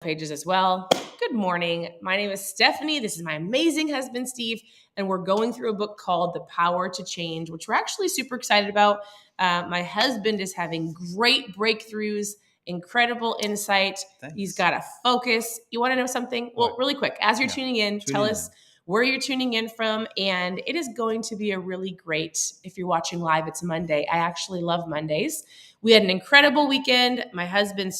pages as well. Good morning. My name is Stephanie. This is my amazing husband, Steve, and we're going through a book called The Power to Change, which we're actually super excited about. My husband is having great breakthroughs, incredible insight. Thanks. He's got a focus. You want to know something? Well, really quick, as you're tuning in, tell us where you're tuning in from. And it is going to be a really great, if you're watching live, it's Monday. I actually love Mondays. We had an incredible weekend. My husband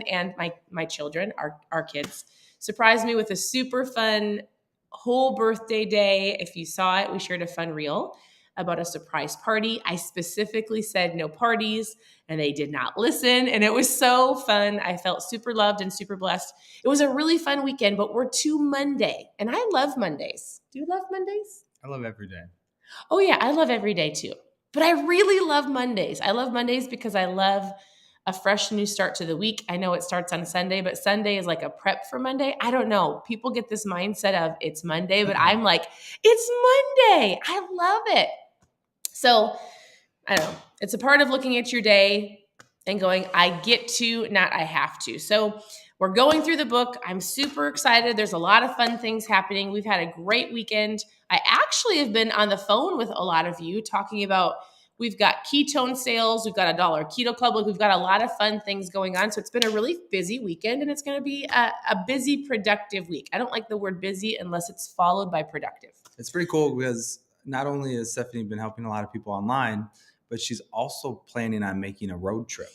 and my children, our kids, surprised me with a super fun whole birthday day. If you saw it, we shared a fun reel about a surprise party. I specifically said no parties, and they did not listen. And it was so fun. I felt super loved and super blessed. It was a really fun weekend, but we're to Monday, and I love Mondays. Do you love Mondays? I love every day. Oh yeah, I love every day too. But I really love Mondays. I love Mondays because I love a fresh new start to the week. I know it starts on Sunday, but Sunday is like a prep for Monday. I don't know. People get this mindset of it's Monday, but I'm like, it's Monday. I love it. So I don't know. It's a part of looking at your day and going, I get to, not I have to. So we're going through the book. I'm super excited. There's a lot of fun things happening. We've had a great weekend. I actually have been on the phone with a lot of you talking about, we've got ketone sales. We've got a $1 keto club. We've got a lot of fun things going on. So it's been a really busy weekend, and it's going to be a busy, productive week. I don't like the word busy unless it's followed by productive. It's pretty cool because not only has Stephanie been helping a lot of people online, but she's also planning on making a road trip.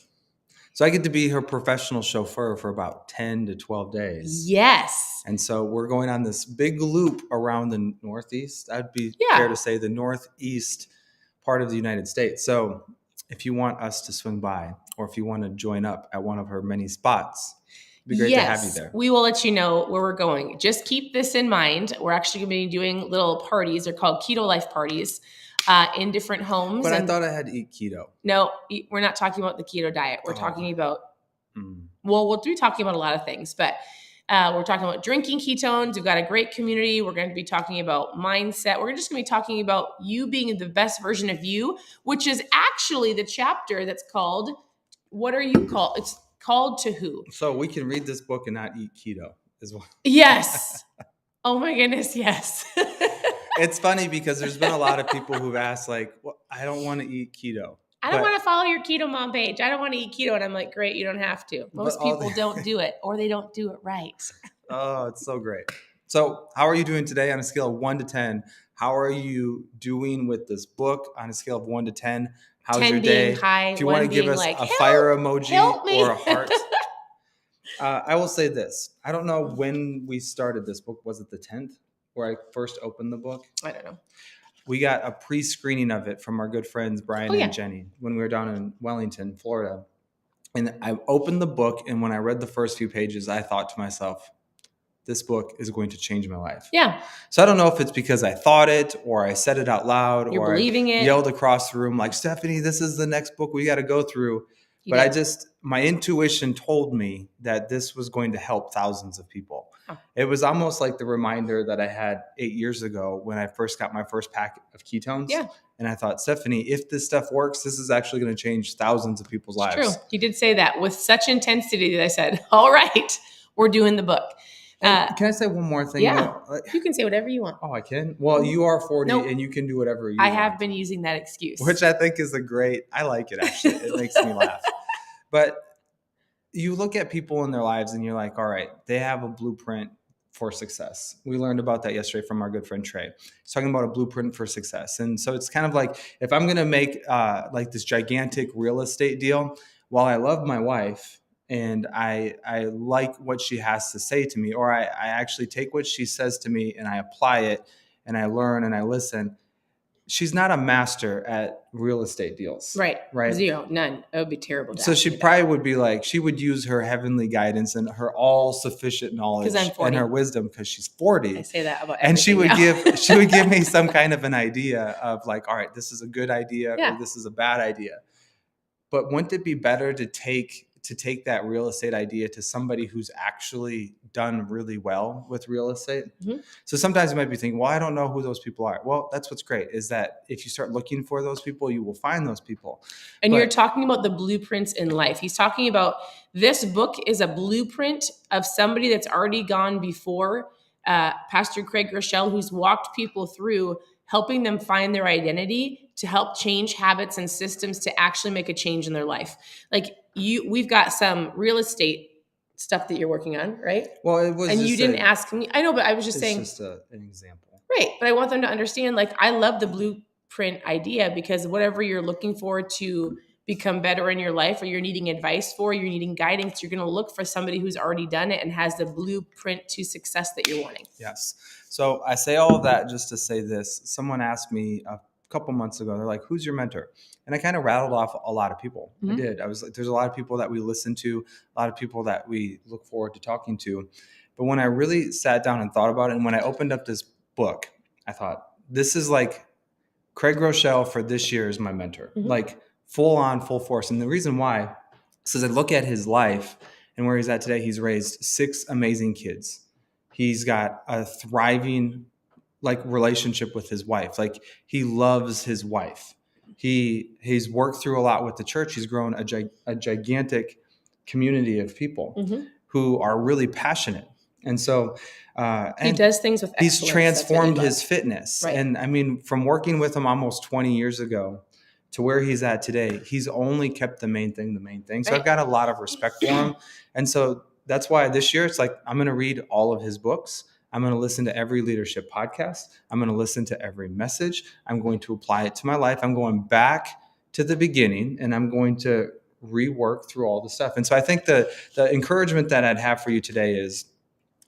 So I get to be her professional chauffeur for about 10 to 12 days. Yes. And so we're going on this big loop around the Northeast. I'd be fair to say the Northeast part of the United States. So if you want us to swing by, or if you want to join up at one of her many spots, it'd be great to have you there. We will let you know where we're going. Just keep this in mind. We're actually going to be doing little parties. They're called Keto Life parties. In different homes. But I thought I had to eat keto. No, we're not talking about the keto diet. We're talking about, we'll be talking about a lot of things, but we're talking about drinking ketones. We've got a great community. We're going to be talking about mindset. We're just going to be talking about you being the best version of you, which is actually the chapter that's called, what are you called? It's called To Who. So we can read this book and not eat keto as well. Yes. Oh my goodness. Yes. It's funny because there's been a lot of people who've asked, like, well, I don't want to eat keto. I don't want to follow your KetoMom page. I don't want to eat keto. And I'm like, great, you don't have to. Most people don't do it, or they don't do it right. Oh, it's so great. So how are you doing today on a scale of 1 to 10? How are you doing with this book on a scale of 1 to 10? How's 10 your day? Being high, if you want to give us like, a fire emoji or a heart. I will say this. I don't know when we started this book. Was it the 10th? Where I first opened the book? I don't know. We got a pre-screening of it from our good friends, Brian and Jenny, when we were down in Wellington, Florida. And I opened the book, and when I read the first few pages, I thought to myself, this book is going to change my life. Yeah. So I don't know if it's because I thought it, or I said it out loud, or believing it. Yelled across the room like, Stephanie, this is the next book we got to go through. But my intuition told me that this was going to help thousands of people. Oh. It was almost like the reminder that I had 8 years ago when I first got my first pack of ketones. Yeah. And I thought, Stephanie, if this stuff works, this is actually going to change thousands of people's lives. True. You did say that with such intensity that I said, all right, we're doing the book. Can I say one more thing? Yeah. You can say whatever you want. Oh, I can? Well, you are 40 and you can do whatever you want. I have been using that excuse. Which I think is I like it actually. It makes me laugh. But you look at people in their lives and you're like, all right, they have a blueprint for success. We learned about that yesterday from our good friend Trey. He's talking about a blueprint for success. And so it's kind of like, if I'm going to make like this gigantic real estate deal, while I love my wife and I like what she has to say to me, or I actually take what she says to me and I apply it and I learn and I listen, she's not a master at real estate deals. Right. Zero. None. It would be terrible. So she probably would be like, she would use her heavenly guidance and her all sufficient knowledge and her wisdom because she's 40. I say that about everything. And she would give me some kind of an idea of like, all right, this is a good idea or this is a bad idea. But wouldn't it be better to take to take that real estate idea to somebody who's actually done really well with real estate. Mhm. So sometimes you might be thinking, well, I don't know who those people are. Well, that's what's great, is that if you start looking for those people, you will find those people. And you're talking about the blueprints in life. He's talking about this book is a blueprint of somebody that's already gone before, Pastor Craig Groeschel, who's walked people through helping them find their identity to help change habits and systems to actually make a change in their life. Like we've got some real estate stuff that you're working on, right? Well, it was, and you didn't ask me. I know, but I was just saying. It's just an example, right? But I want them to understand. Like, I love the blueprint idea, because whatever you're looking for to become better in your life, or you're needing advice for, you're needing guidance, you're going to look for somebody who's already done it and has the blueprint to success that you're wanting. Yes. So I say all of that just to say this. Someone asked me a couple months ago, they're like, who's your mentor? And I kind of rattled off a lot of people. Mhm. I did. I was like, there's a lot of people that we listen to, a lot of people that we look forward to talking to. But when I really sat down and thought about it, and when I opened up this book, I thought, this is like Craig Groeschel for this year is my mentor, Mhm. like full on, full force. And the reason why is because I look at his life and where he's at today. He's raised 6 amazing kids. He's got a thriving relationship with his wife. Like, he loves his wife. He's worked through a lot with the church. He's grown a gigantic community of people Mhm. who are really passionate. And so He does things with excellence. he's transformed That's what his fitness. Right. And I mean, from working with him almost 20 years ago to where he's at today, he's only kept the main thing. So Right. I've got a lot of respect for him. And so that's why this year it's like, I'm going to read all of his books. I'm going to listen to every leadership podcast. I'm going to listen to every message. I'm going to apply it to my life. I'm going back to the beginning, and I'm going to rework through all the stuff. And so I think the encouragement that I'd have for you today is,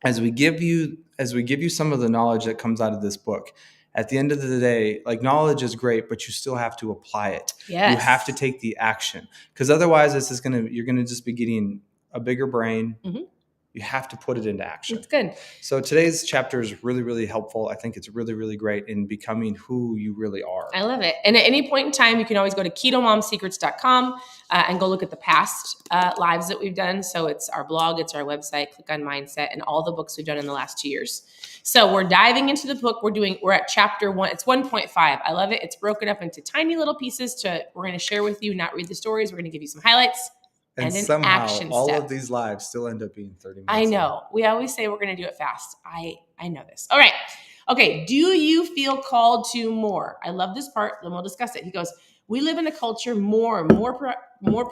as we give you some of the knowledge that comes out of this book, at the end of the day, like, knowledge is great, but you still have to apply it. Yes. You have to take the action, because otherwise you're going to just be getting a bigger brain. Mhm. You have to put it into action. It's good. So today's chapter is really, really helpful. I think it's really, really great in becoming who you really are. I love it. And at any point in time, you can always go to ketomomsecrets.com and go look at the past lives that we've done. So it's our blog, it's our website, click on mindset, and all the books we've done in the last 2 years. So we're diving into the book. We're at chapter 1. It's 1.5. I love it. It's broken up into tiny little pieces we're going to share with you, not read the stories. We're going to give you some highlights. And an somehow action all step. of these lives still end up being 30 minutes. I know. We always say we're going to do it fast. I know this. All right. Okay. Do you feel called to more? I love this part. Then we'll discuss it. He goes, we live in a culture, more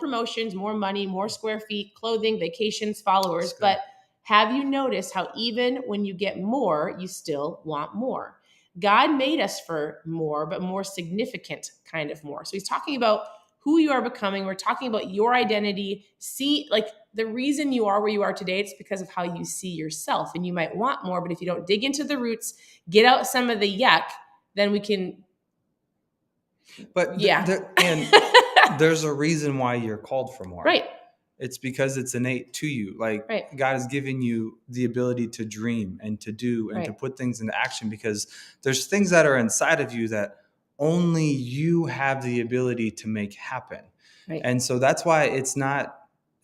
promotions, more money, more square feet, clothing, vacations, followers. But have you noticed how even when you get more, you still want more? God made us for more, but more significant kind of more. So he's talking about who you are becoming. We're talking about your identity. See, like, the reason you are where you are today, it's because of how you see yourself. And you might want more, but if you don't dig into the roots, get out some of the yuck, then we can. But yeah. there's a reason why you're called for more. Right. It's because it's innate to you. Like, right. God has given you the ability to dream and to do and right. to put things into action, because there's things that are inside of you that only you have the ability to make happen. Right. And so that's why it's not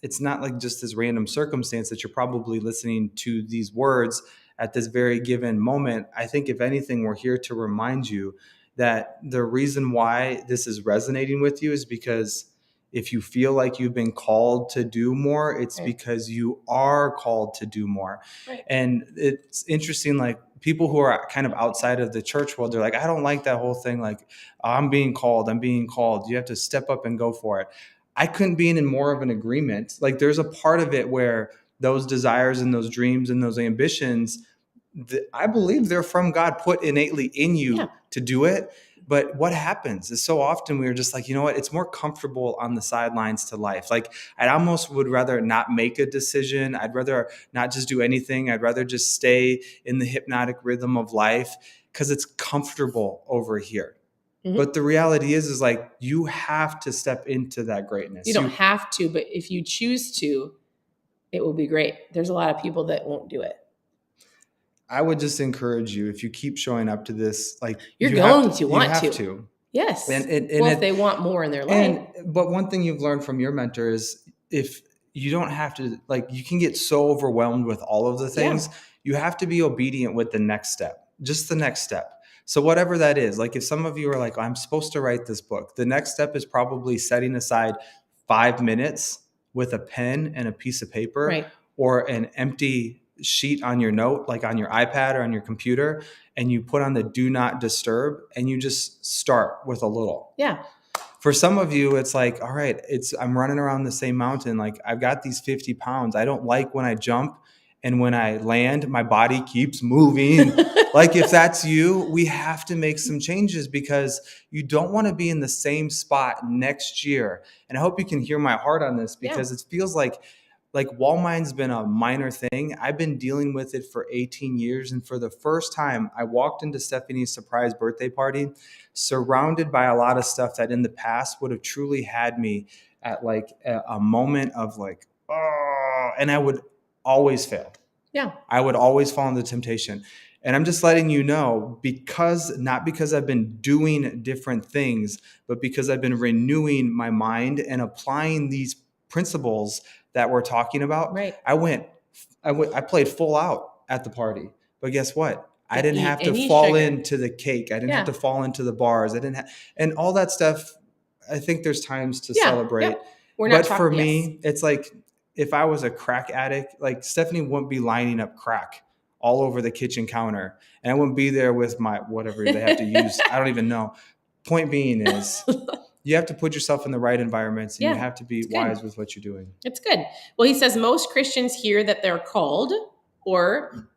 like just this random circumstance that you're probably listening to these words at this very given moment. I think, if anything, we're here to remind you that the reason why this is resonating with you is because if you feel like you've been called to do more, it's right. because you are called to do more. Right. And it's interesting, like, people who are kind of outside of the church world, they're like, I don't like that whole thing. Like, I'm being called. You have to step up and go for it. I couldn't be in more of an agreement. Like, there's a part of it where those desires and those dreams and those ambitions, I believe they're from God, put innately in you to do it. But what happens is, so often we're just like, you know what? It's more comfortable on the sidelines to life. Like, I almost would rather not make a decision. I'd rather not just do anything. I'd rather just stay in the hypnotic rhythm of life because it's comfortable over here. Mm-hmm. But the reality is like, you have to step into that greatness. You don't have to, but if you choose to, it will be great. There's a lot of people that won't do it. I would just encourage you, if you keep showing up to this, like, you want to. Yes. And if they want more in their life. But one thing you've learned from your mentor is, if you don't have to, like, you can get so overwhelmed with all of the things. You have to be obedient with the next step, just the next step. So whatever that is, like if some of you are like, I'm supposed to write this book, the next step is probably setting aside 5 minutes with a pen and a piece of paper, Right. or an empty sheet on your note, like on your iPad or on your computer, and you put on the do not disturb, and you just start with a little. Yeah. For some of you, it's like, all right, I'm running around the same mountain. Like I've got these 50 pounds. I don't like when I jump, and when I land, my body keeps moving. Like if that's you, we have to make some changes, because you don't want to be in the same spot next year. And I hope you can hear my heart on this, because it feels like wall mine's been a minor thing. I've been dealing with it for 18 years. And for the first time, I walked into Stephanie's surprise birthday party surrounded by a lot of stuff that in the past would have truly had me at like a moment of like, oh, and I would always fail. Yeah. I would always fall into temptation. And I'm just letting you know, not because I've been doing different things, but because I've been renewing my mind and applying these principles that we're talking about. Right. I played full out at the party, but guess what? I didn't have to any fall sugar. into the cake. I didn't have to fall into the bars. And all that stuff. I think there's times to celebrate. Yep. We're not but for me, it's like, if I was a crack addict, like Stephanie wouldn't be lining up crack all over the kitchen counter, and I wouldn't be there with my whatever they have to use. I don't even know. Point being is, you have to put yourself in the right environments, and you have to be wise with what you're doing. It's good. Well, he says most Christians hear that they're called, or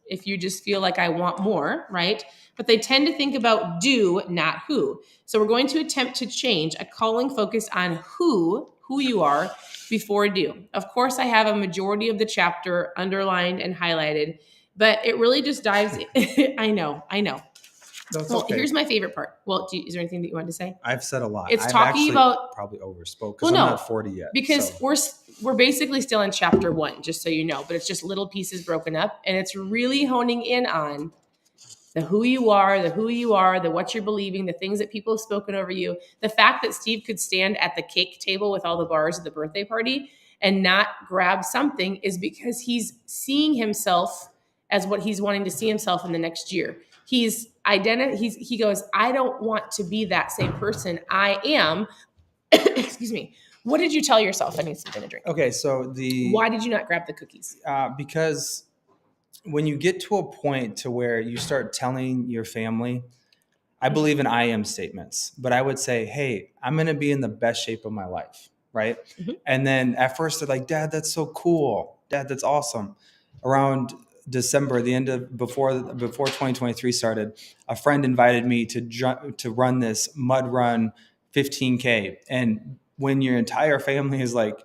if you just feel like I want more, right? But they tend to think about do, not who. So we're going to attempt to change a calling focus on who you are before do. Of course, I have a majority of the chapter underlined and highlighted, but it really just dives in. I know. That's well, okay. Here's my favorite part. Well, is there anything that you wanted to say? I've said a lot. It's I've talking about probably overspoke, because I'm not 40 yet. Because we're basically still in chapter 1, just so you know, but it's just little pieces broken up, and it's really honing in on the who you are, the what you're believing, the things that people have spoken over you. The fact that Steve could stand at the cake table with all the bars at the birthday party and not grab something is because he's seeing himself as what he's wanting to see himself in the next year. He goes, I don't want to be that same person. I am, excuse me. What did you tell yourself? I need something to drink. Okay, so why did you not grab the cookies? Because when you get to a point to where you start telling your family, I believe in I am statements, but I would say, hey, I'm going to be in the best shape of my life, right? Mm-hmm. And then at first they're like, Dad, that's so cool. Dad, that's awesome. Around December, the end of before 2023 started, a friend invited me to run this mud run 15K. And when your entire family is like,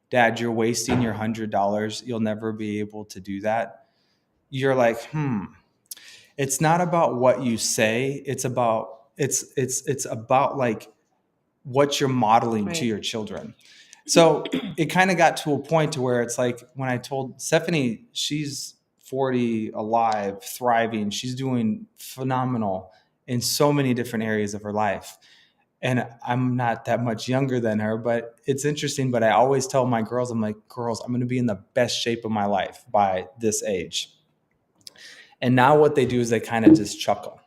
Dad, you're wasting your $100. You'll never be able to do that. You're like, it's not about what you say. It's about like what you're modeling to your children. So it kind of got to a point to where it's like, when I told Stephanie, she's 40, alive, thriving. She's doing phenomenal in so many different areas of her life. And I'm not that much younger than her, but it's interesting. But I always tell my girls, I'm like, girls, I'm going to be in the best shape of my life by this age. And now what they do is they kind of just chuckle.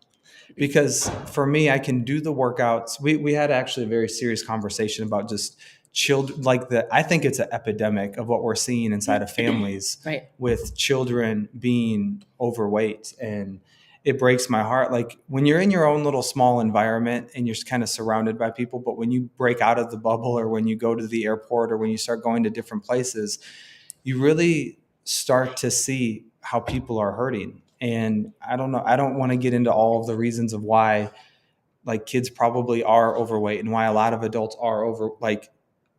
Because for me, I can do the workouts. We had actually a very serious conversation about just children, I think it's an epidemic of what we're seeing inside of families with children being overweight. And it breaks my heart. Like when you're in your own little small environment and you're kind of surrounded by people, but when you break out of the bubble, or when you go to the airport, or when you start going to different places, you really start to see how people are hurting. And I don't know, I don't want to get into all of the reasons of why like kids probably are overweight, and why a lot of adults are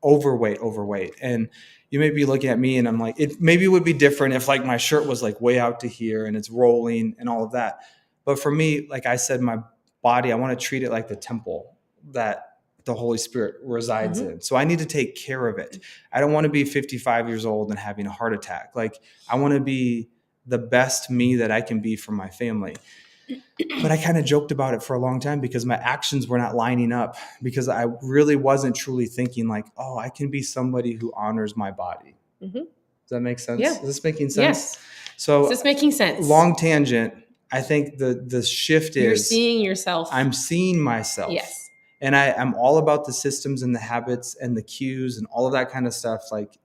overweight. And you may be looking at me and I'm like, maybe it would be different if like my shirt was like way out to here and it's rolling and all of that. But for me, like I said, my body, I want to treat it like the temple that the Holy Spirit resides in. So I need to take care of it. I don't want to be 55 years old and having a heart attack. Like I want to be the best me that I can be for my family. But I kind of joked about it for a long time because my actions were not lining up, because I really wasn't truly thinking like, oh, I can be somebody who honors my body. Mhm. Does that make sense? Yeah. Is this making sense? Yes. So Is this making sense? long tangent. I think the shift You're is seeing yourself. I'm seeing myself. Yes. And I'm all about the systems and the habits and the cues and all of that kind of stuff, like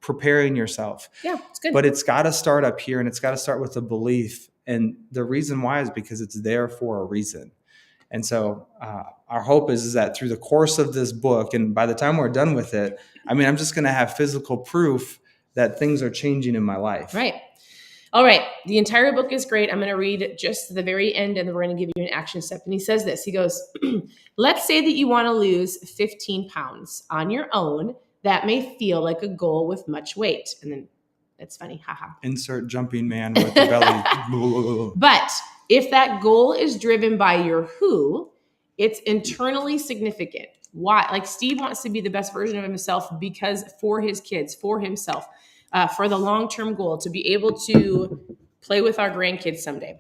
preparing yourself. Yeah, it's good. But it's got to start up here, and it's got to start with a belief. And the reason why is because it's there for a reason. And so our hope is that through the course of this book, and by the time we're done with it, I mean, I'm just going to have physical proof that things are changing in my life. Right. All right. The entire book is great. I'm going to read just the very end, and then we're going to give you an action step. And he says this. He goes, let's say that you want to lose 15 pounds on your own. That may feel like a goal with much weight. And then that's funny. Haha. Insert jumping man with the belly. But if that goal is driven by your who, it's internally significant. Why? Like Steve wants to be the best version of himself because for his kids, for himself, for the long-term goal to be able to play with our grandkids someday.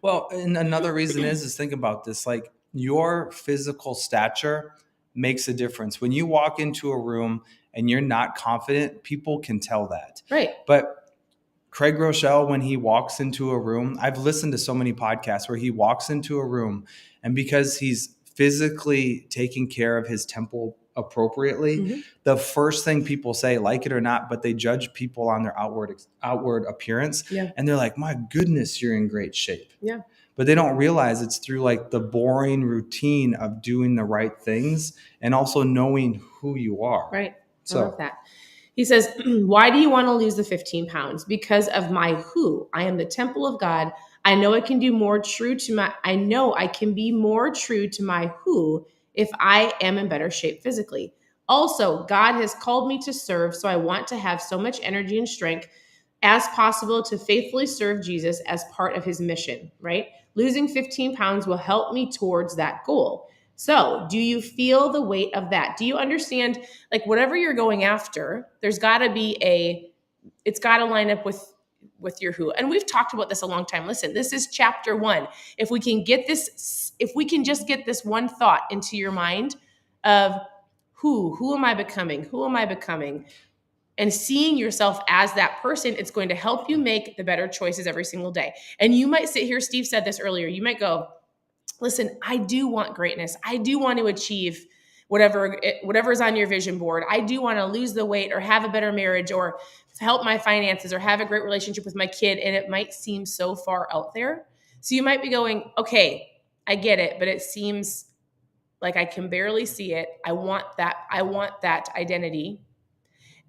Well, and another reason is think about this, like your physical stature makes a difference. When you walk into a room and you're not confident, people can tell that. Right. But Craig Groeschel, when he walks into a room, I've listened to so many podcasts where he walks into a room, and because he's physically taking care of his temple appropriately, the first thing people say, like it or not, but they judge people on their outward appearance. Yeah. And they're like, my goodness, you're in great shape. Yeah. But they don't realize it's through like the boring routine of doing the right things and also knowing who you are. Right. I love that. He says, why do you want to lose the 15 pounds? Because of my who. I am the temple of God. I know I can be more true to my who if I am in better shape physically. Also, God has called me to serve, so I want to have so much energy and strength as possible to faithfully serve Jesus as part of his mission, right? Losing 15 pounds will help me towards that goal. So, do you feel the weight of that? Do you understand, like, whatever you're going after, there's got to be it's got to line up with your who. And we've talked about this a long time. Listen, this is chapter 1. If we can just get this one thought into your mind of who am I becoming? Who am I becoming? And seeing yourself as that person, it's going to help you make the better choices every single day. And you might sit here, Steve said this earlier, you might go, listen, I do want greatness. I do want to achieve whatever's on your vision board. I do want to lose the weight or have a better marriage or help my finances or have a great relationship with my kid. And it might seem so far out there. So you might be going, okay, I get it, but it seems like I can barely see it. I want that identity.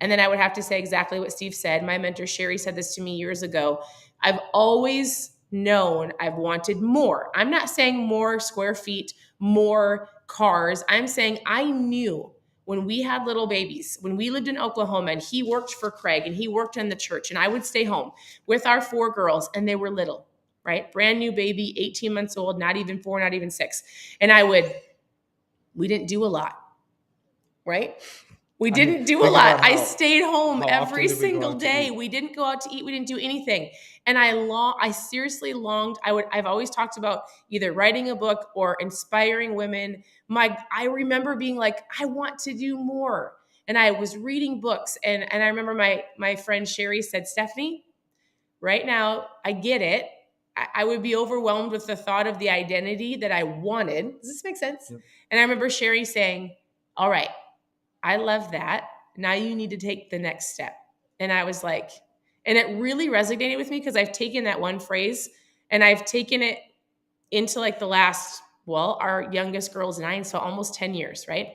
And then I would have to say exactly what Steve said. My mentor, Sherry, said this to me years ago. I've always known I've wanted more. I'm not saying more square feet, more cars. I'm saying I knew when we had little babies, when we lived in Oklahoma and he worked for Craig and he worked in the church and I would stay home with our 4 girls and they were little, right? Brand new baby, 18 months old, not even 4, not even 6. And we didn't do a lot, right? We didn't do a lot. I stayed home every single day. We didn't go out to eat. We didn't do anything. And I seriously longed. I've always talked about either writing a book or inspiring women. I remember being like, I want to do more. And I was reading books. And I remember my friend Sherry said, Stephanie, right now, I get it. I would be overwhelmed with the thought of the identity that I wanted. Does this make sense? Yep. And I remember Sherry saying, all right, I love that. Now you need to take the next step. And I was like, and it really resonated with me because I've taken that one phrase and I've taken it into like the last, our youngest girl's 9, so almost 10 years, right?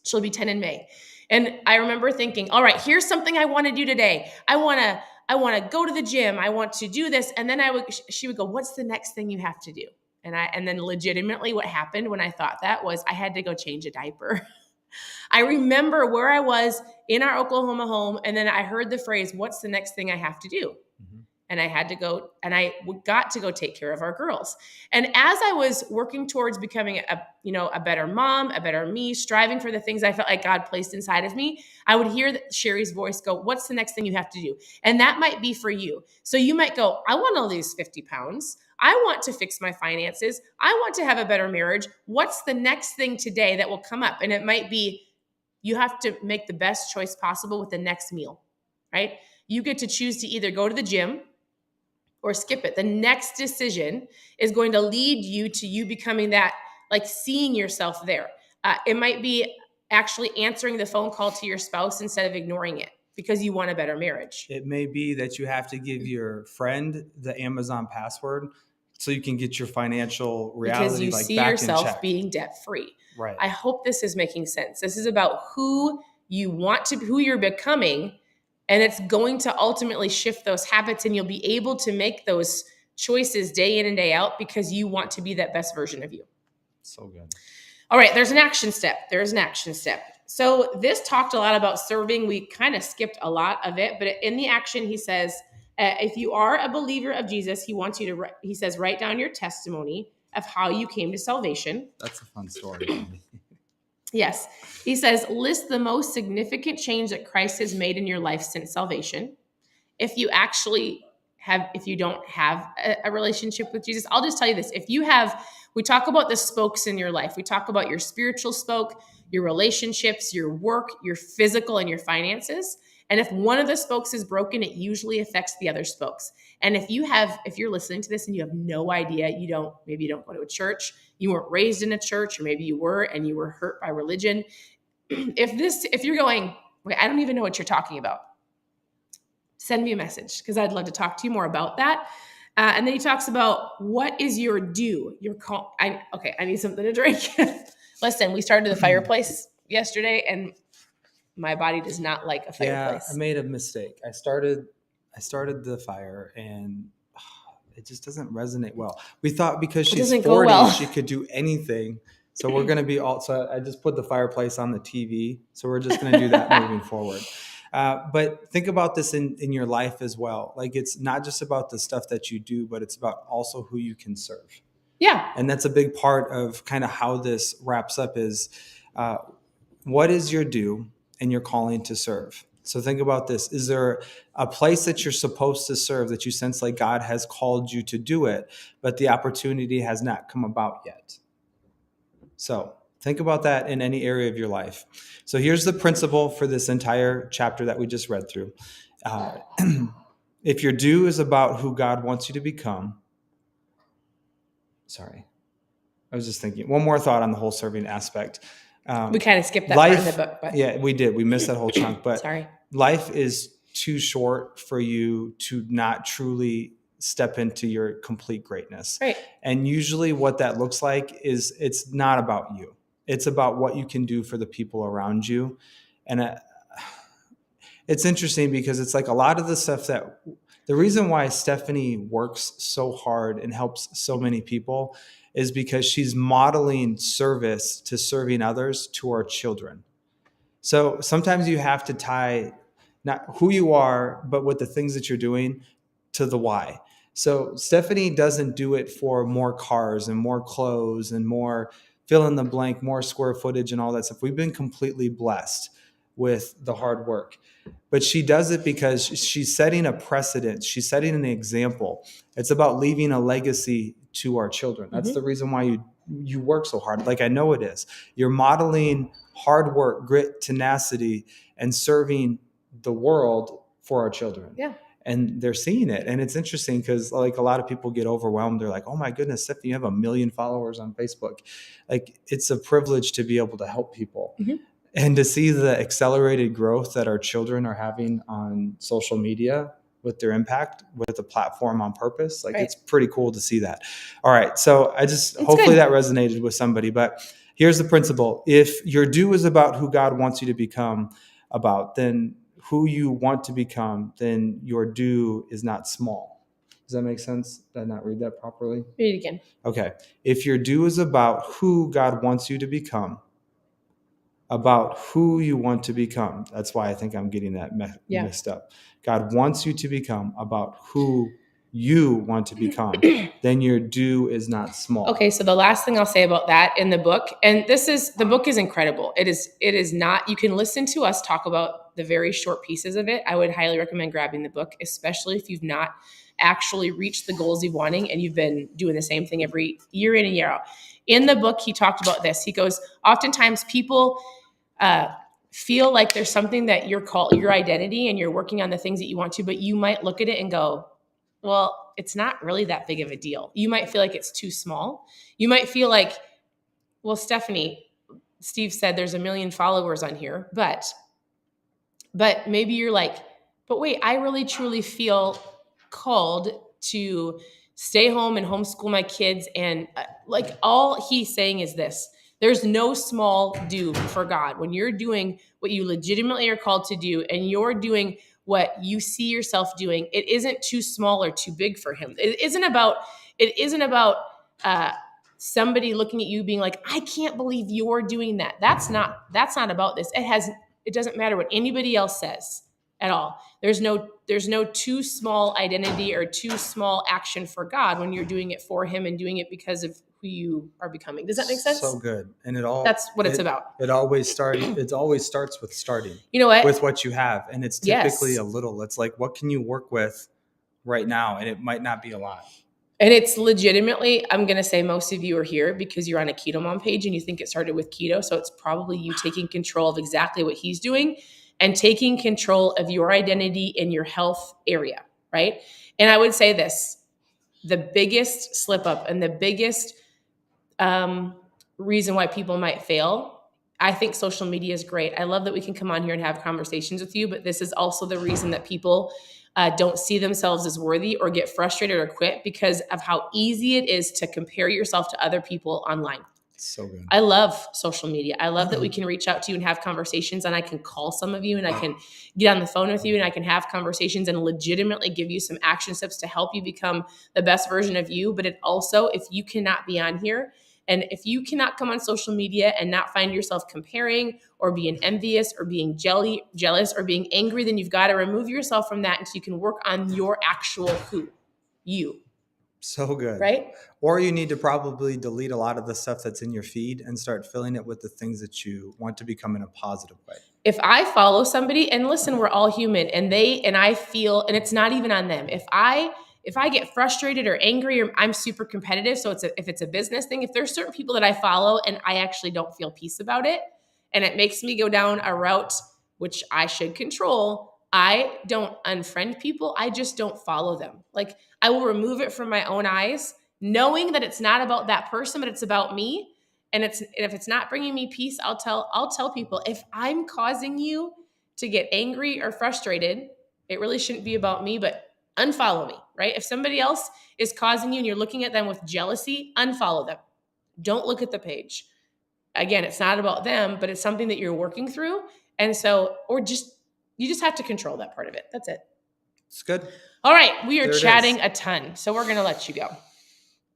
She'll be 10 in May. And I remember thinking, all right, here's something I want to do today. I want to go to the gym. I want to do this. And then she would go, what's the next thing you have to do? And then legitimately what happened when I thought that was I had to go change a diaper. I remember where I was in our Oklahoma home, and then I heard the phrase, what's the next thing I have to do? Mm-hmm. And I had to go, and I got to go take care of our girls. And as I was working towards becoming a better mom, a better me, striving for the things I felt like God placed inside of me, I would hear Sherry's voice go, what's the next thing you have to do? And that might be for you. So you might go, I want to lose 50 pounds. I want to fix my finances. I want to have a better marriage. What's the next thing today that will come up? And it might be, you have to make the best choice possible with the next meal. right? You get to choose to either go to the gym or skip it. The next decision is going to lead you to you becoming that, like seeing yourself there. It might be actually answering the phone call to your spouse instead of ignoring it because you want a better marriage. It may be that you have to give your friend the Amazon password so you can get your financial reality because you like see back yourself in check. being debt free. Right. I hope this is making sense. This is about who you want to, who you're becoming, and it's going to ultimately shift those habits, and you'll be able to make those choices day in and day out because you want to be that best version of you. So good. All right, there's an action step. There's an action step. So this talked a lot about serving. We kind of skipped a lot of it, but in the action, he says, if you are a believer of Jesus, he wants you to, he says, write down your testimony of how you came to salvation. That's a fun story. Yes. He says, list the most significant change that Christ has made in your life since salvation. If you actually have, if you don't have a relationship with Jesus, I'll just tell you this. If you have, we talk about the spokes in your life. We talk about your spiritual spoke, your relationships, your work, your physical, and your finances. And if one of the spokes is broken, it usually affects the other spokes. And if you're listening to this and you have no idea, maybe you don't go to a church, you weren't raised in a church, or maybe you were and you were hurt by religion. If you're going, wait, I don't even know what you're talking about, send me a message because I'd love to talk to you more about that. And then he talks about what is your due? I need something to drink. Listen, we started the fireplace yesterday and my body does not like a fireplace. Yeah, I made a mistake. I started the fire and it just doesn't resonate well. We thought because she's 40, she could do anything. So we're going to be so I just put the fireplace on the TV. So we're just going to do that moving forward. But think about this in your life as well. Like it's not just about the stuff that you do, but it's about also who you can serve. Yeah. And that's a big part of kind of how this wraps up is what is your due and your calling to serve? So think about this. Is there a place that you're supposed to serve that you sense like God has called you to do it, but the opportunity has not come about yet? So think about that in any area of your life. So here's the principle for this entire chapter that we just read through. If your due is about who God wants you to become, I was just thinking one more thought on the whole serving aspect. We kind of skipped that part in the book. But. Yeah, we did. We missed that whole chunk. But sorry. Life is too short for you to not truly step into your complete greatness. Right. And usually what that looks like is it's not about you. It's about what you can do for the people around you. And it's interesting because it's like a lot of the stuff that the reason why Stephanie works so hard and helps so many people is because she's modeling service to serving others to our children. So sometimes you have to tie not who you are, but what the things that you're doing to the why. So Stephanie doesn't do it for more cars and more clothes and more fill in the blank, more square footage and all that stuff. We've been completely blessed with the hard work. But she does it because she's setting a precedent. She's setting an example. It's about leaving a legacy to our children. That's the reason why you work so hard. Like I know it is. You're modeling hard work, grit, tenacity, and serving the world for our children. Yeah. And they're seeing it. And it's interesting because like a lot of people get overwhelmed. They're like, oh my goodness, Stephanie, you have 1 million followers on Facebook. Like it's a privilege to be able to help people. And to see the accelerated growth that our children are having on social media with their impact, with the platform on purpose, like It's pretty cool to see that. All right. So hopefully that resonated with somebody, but here's the principle. If your due is about who God wants you to become then who you want to become, then your due is not small. Does that make sense? Did I not read that properly? Read it again. Okay. If your due is about who God wants you to become, about who you want to become. That's why I think I'm getting that messed up. God wants you to become about who you want to become. Then your due is not small. Okay, so the last thing I'll say about that in the book, and the book is incredible. It is not, you can listen to us talk about the very short pieces of it. I would highly recommend grabbing the book, especially if you've not actually reached the goals you're wanting and you've been doing the same thing every year in and year out. In the book, he talked about this. He goes, oftentimes people feel like there's something that you're called your identity and you're working on the things that you want to, but you might look at it and go, well, it's not really that big of a deal. You might feel like it's too small. You might feel like, well, Stephanie, Steve said there's 1 million followers on here, but maybe you're like, but wait, I really truly feel called to stay home and homeschool my kids. And like all he's saying is this: there's no small do for God. When you're doing what you legitimately are called to do and you're doing what you see yourself doing, it isn't too small or too big for him. It isn't about somebody looking at you being like, I can't believe you're doing that. That's not about this. It doesn't matter what anybody else says at all. There's no too small identity or too small action for God when you're doing it for him and doing it because of who you are becoming. Does that make sense? So good. And that's what it's about. It always starts with starting. You know what? With what you have. And it's typically a little. It's like, what can you work with right now? And it might not be a lot. And it's legitimately, I'm going to say most of you are here because you're on a KetoMom page and you think it started with keto. So it's probably you taking control of exactly what he's doing and taking control of your identity in your health area, right? And I would say this, the biggest slip up and the biggest reason why people might fail, I think social media is great. I love that we can come on here and have conversations with you, but this is also the reason that people don't see themselves as worthy or get frustrated or quit because of how easy it is to compare yourself to other people online. So good. I love social media. I love that we can reach out to you and have conversations, and I can call some of you and I can get on the phone with you and I can have conversations and legitimately give you some action steps to help you become the best version of you. But it also, if you cannot be on here and if you cannot come on social media and not find yourself comparing or being envious or being jealous or being angry, then you've got to remove yourself from that until you can work on your actual you. So good. Right? Or you need to probably delete a lot of the stuff that's in your feed and start filling it with the things that you want to become in a positive way. If I follow somebody, and listen, we're all human, and I feel, and it's not even on them. If I get frustrated or angry or I'm super competitive, so if it's a business thing, if there's certain people that I follow and I actually don't feel peace about it, and it makes me go down a route which I should control, I don't unfriend people. I just don't follow them. Like I will remove it from my own eyes, knowing that it's not about that person, but it's about me. And if it's not bringing me peace, I'll tell people, if I'm causing you to get angry or frustrated, it really shouldn't be about me, but unfollow me, right? If somebody else is causing you and you're looking at them with jealousy, unfollow them. Don't look at the page. Again, it's not about them, but it's something that you're working through. And so, you just have to control that part of it. That's it. It's good. All right. We are chatting a ton, so we're going to let you go.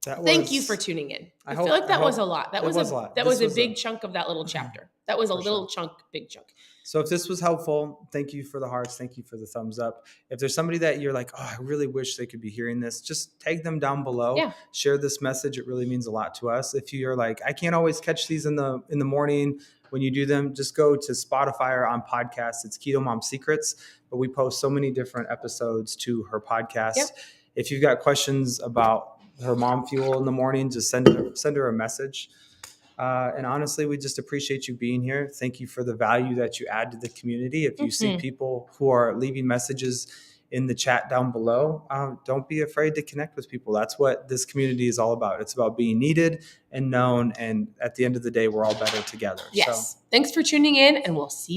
Thank you for tuning in. I feel like that was a lot. That was a lot. That was a big chunk of that little chapter. That was a little chunk, big chunk. So if this was helpful, thank you for the hearts. Thank you for the thumbs up. If there's somebody that you're like, oh, I really wish they could be hearing this, just tag them down below. Yeah. Share this message. It really means a lot to us. If you're like, I can't always catch these in the morning when you do them, just go to Spotify or on podcasts. It's KetoMom Secrets, but we post so many different episodes to her podcast. Yep. If you've got questions about her mom fuel in the morning, just send her a message. And honestly, we just appreciate you being here. Thank you for the value that you add to the community. If you see people who are leaving messages in the chat down below, don't be afraid to connect with people. That's what this community is all about. It's about being needed and known. And at the end of the day, we're all better together. Yes. So, thanks for tuning in, and we'll see you.